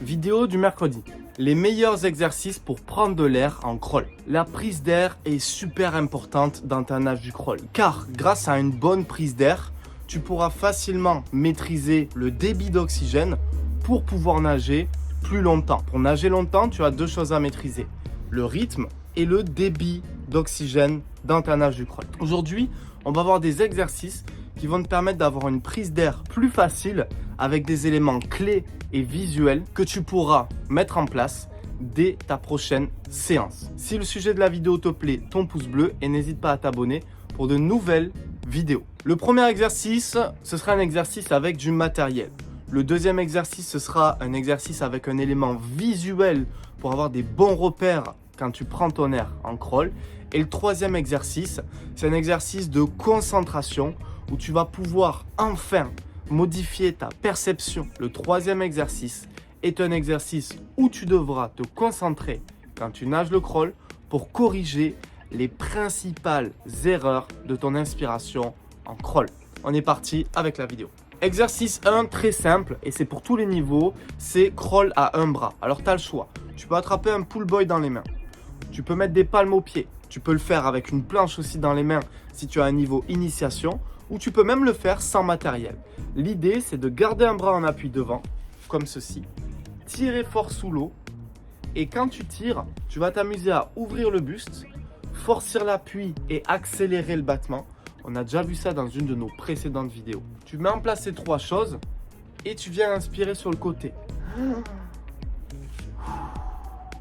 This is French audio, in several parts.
Vidéo du mercredi. Les meilleurs exercices pour prendre de l'air en crawl. La prise d'air est super importante dans ta nage du crawl. Car grâce à une bonne prise d'air, tu pourras facilement maîtriser le débit d'oxygène pour pouvoir nager plus longtemps. Pour nager longtemps, tu as deux choses à maîtriser. Le rythme et le débit d'oxygène dans ta nage du crawl. Aujourd'hui, on va voir des exercices qui vont te permettre d'avoir une prise d'air plus facile avec des éléments clés et visuels que tu pourras mettre en place dès ta prochaine séance. Si le sujet de la vidéo te plaît, ton pouce bleu et n'hésite pas à t'abonner pour de nouvelles vidéos. Le premier exercice, ce sera un exercice avec du matériel. Le deuxième exercice, ce sera un exercice avec un élément visuel pour avoir des bons repères quand tu prends ton air en crawl. Et le troisième exercice, c'est un exercice de concentration où tu vas pouvoir enfin modifier ta perception. Le troisième exercice est un exercice où tu devras te concentrer quand tu nages le crawl pour corriger les principales erreurs de ton inspiration en crawl. On est parti avec la vidéo. Exercice 1, très simple, et c'est pour tous les niveaux, c'est crawl à un bras. Alors tu as le choix, tu peux attraper un pull boy dans les mains, tu peux mettre des palmes aux pieds, tu peux le faire avec une planche aussi dans les mains si tu as un niveau initiation, ou tu peux même le faire sans matériel. L'idée, c'est de garder un bras en appui devant, comme ceci, tirer fort sous l'eau, et quand tu tires, tu vas t'amuser à ouvrir le buste, forcer l'appui et accélérer le battement. On a déjà vu ça dans une de nos précédentes vidéos. Tu mets en place ces trois choses et tu viens inspirer sur le côté.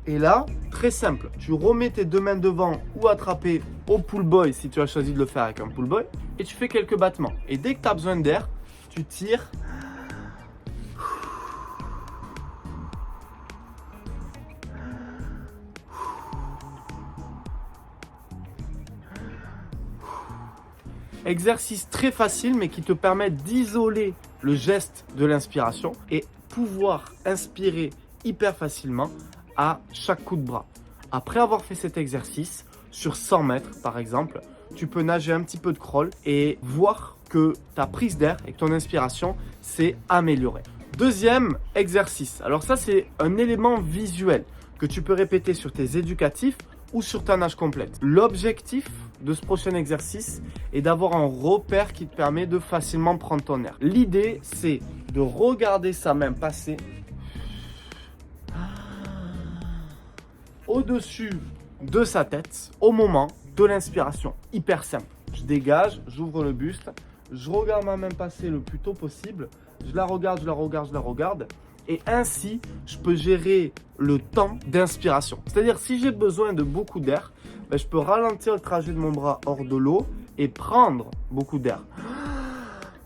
Et là, très simple, tu remets tes deux mains devant ou attrapées au pull boy si tu as choisi de le faire avec un pull boy et tu fais quelques battements. Et dès que tu as besoin d'air, tu tires. Exercice très facile mais qui te permet d'isoler le geste de l'inspiration et pouvoir inspirer hyper facilement à chaque coup de bras. Après avoir fait cet exercice, sur 100 mètres par exemple, tu peux nager un petit peu de crawl et voir que ta prise d'air et que ton inspiration s'est améliorée. Deuxième exercice, alors ça c'est un élément visuel que tu peux répéter sur tes éducatifs ou sur ta nage complète. L'objectif de ce prochain exercice est d'avoir un repère qui te permet de facilement prendre ton air. L'idée, c'est de regarder sa main passer au-dessus de sa tête au moment de l'inspiration. Hyper simple. Je dégage, j'ouvre le buste, je regarde ma main passer le plus tôt possible, je la regarde, je la regarde, je la regarde. Et ainsi, je peux gérer le temps d'inspiration. C'est-à-dire, si j'ai besoin de beaucoup d'air, je peux ralentir le trajet de mon bras hors de l'eau et prendre beaucoup d'air.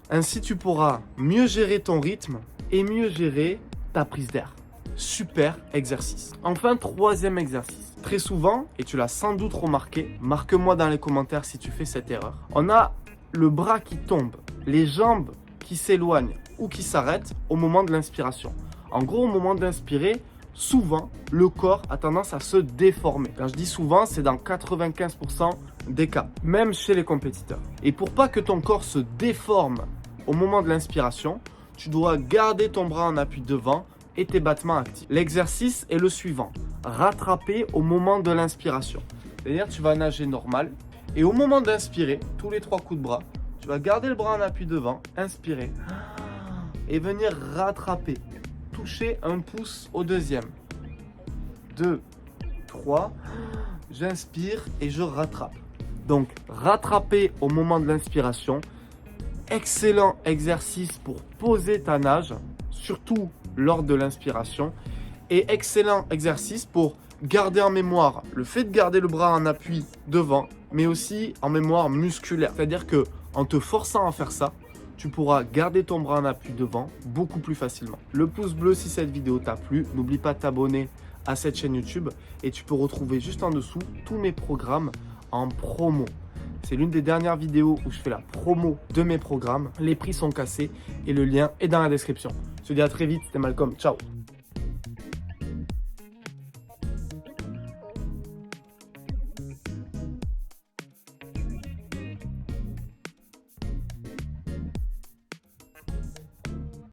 Ainsi, tu pourras mieux gérer ton rythme et mieux gérer ta prise d'air. Super exercice. Enfin, troisième exercice. Très souvent, et tu l'as sans doute remarqué, marque-moi dans les commentaires si tu fais cette erreur. On a le bras qui tombe, les jambes qui s'éloignent ou qui s'arrêtent au moment de l'inspiration. En gros, au moment d'inspirer, souvent, le corps a tendance à se déformer. Quand je dis souvent, c'est dans 95% des cas, même chez les compétiteurs. Et pour pas que ton corps se déforme au moment de l'inspiration, tu dois garder ton bras en appui devant et tes battements actifs. L'exercice est le suivant, rattraper au moment de l'inspiration. C'est-à-dire, tu vas nager normal et au moment d'inspirer, tous les 3 coups de bras, tu vas garder le bras en appui devant, inspirer et venir rattraper. Toucher un pouce au deuxième. 2, 3, j'inspire et je rattrape. Donc, rattraper au moment de l'inspiration. Excellent exercice pour poser ta nage, surtout lors de l'inspiration. Et excellent exercice pour garder en mémoire le fait de garder le bras en appui devant, mais aussi en mémoire musculaire. C'est-à-dire que en te forçant à faire ça, tu pourras garder ton bras en appui devant beaucoup plus facilement. Le pouce bleu si cette vidéo t'a plu. N'oublie pas de t'abonner à cette chaîne YouTube et tu peux retrouver juste en dessous tous mes programmes en promo. C'est l'une des dernières vidéos où je fais la promo de mes programmes. Les prix sont cassés et le lien est dans la description. Je te dis à très vite, c'était Malcolm. Ciao.